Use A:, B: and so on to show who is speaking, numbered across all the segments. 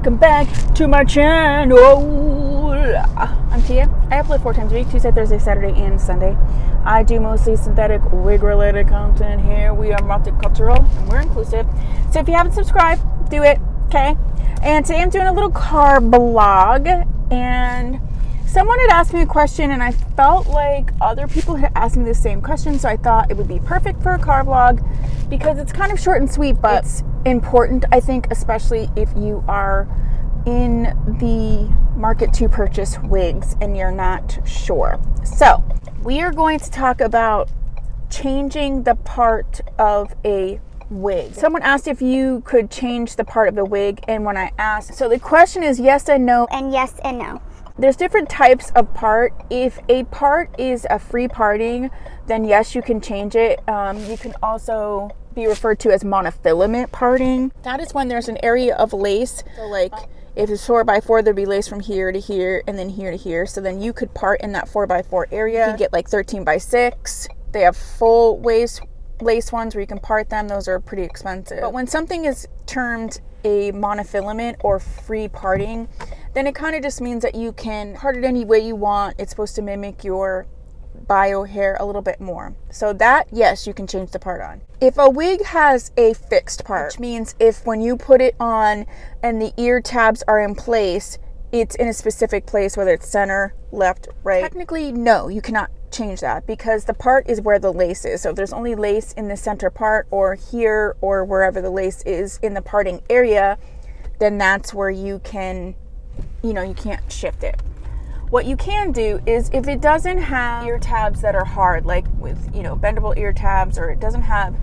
A: welcome back to my channel. I'm Tia. I upload 4 times a week, Tuesday, Thursday, Saturday, and Sunday. I do mostly synthetic wig related content here. We are multicultural and we're inclusive. So if you haven't subscribed, do it, okay? And today I'm doing a little car blog, and someone had asked me a question and I felt like other people had asked me the same question, so I thought it would be perfect for a car vlog because it's kind of short and sweet, but it's important, I think, especially if you are in the market to purchase wigs and you're not sure. So we are going to talk about changing the part of a wig. Someone asked if you could change the part of the wig, and when I asked, so the question is yes and no.
B: And yes and no.
A: There's different types of part. If a part is a free parting, then yes, you can change it. You can also be referred to as monofilament parting. That is when there's an area of lace. So like if it's 4x4, there'd be lace from here to here and then here to here. So then you could part in that 4x4 area. You can get like 13x6. They have full lace ones where you can part them. Those are pretty expensive. But when something is termed a monofilament or free parting, then it kind of just means that you can part it any way you want. It's supposed to mimic your bio hair a little bit more. So that, yes, you can change the part on. If a wig has a fixed part, which means if when you put it on and the ear tabs are in place, it's in a specific place, whether it's center, left, right. Technically, no, you cannot change that because the part is where the lace is. So if there's only lace in the center part or here or wherever the lace is in the parting area, then that's where you can, you can't shift it. What you can do is if it doesn't have ear tabs that are hard, like with, bendable ear tabs, or it doesn't have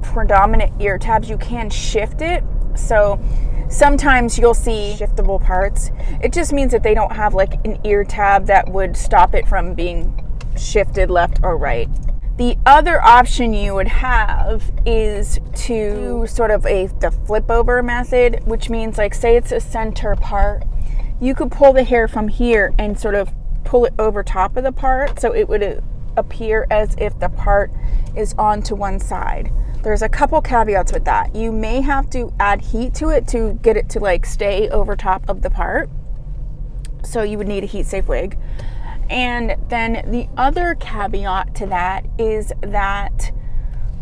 A: predominant ear tabs, you can shift it. So sometimes you'll see shiftable parts. It just means that they don't have like an ear tab that would stop it from being shifted left or right. The other option you would have is to do sort of the flip over method, which means like say it's a center part, you could pull the hair from here and sort of pull it over top of the part so it would appear as if the part is onto one side. There's a couple caveats with that. You may have to add heat to it to get it to like stay over top of the part. So you would need a heat safe wig. And then the other caveat to that is that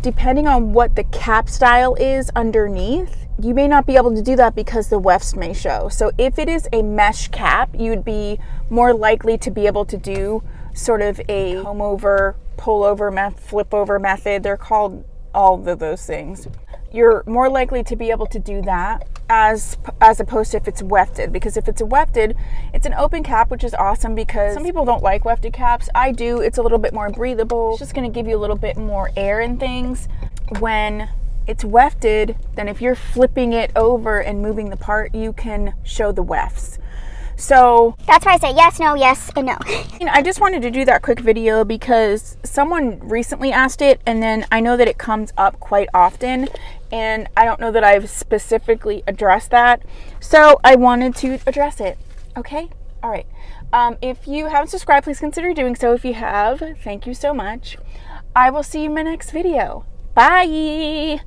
A: depending on what the cap style is underneath, you may not be able to do that because the wefts may show. So if it is a mesh cap, you'd be more likely to be able to do sort of a comb over, pull over, flip over method. They're called all of those things. You're more likely to be able to do that as opposed to if it's wefted, because if it's a wefted, it's an open cap, which is awesome because some people don't like wefted caps. I do. It's a little bit more breathable. It's just going to give you a little bit more air and things. When it's wefted, then if you're flipping it over and moving the part, you can show the wefts. So
B: that's why I say yes, no, yes, and no.
A: I just wanted to do that quick video because someone recently asked it, and then I know that it comes up quite often, and I don't know that I've specifically addressed that. So I wanted to address it. Okay? All right. If you haven't subscribed, please consider doing so. If you have, thank you so much. I will see you in my next video. Bye!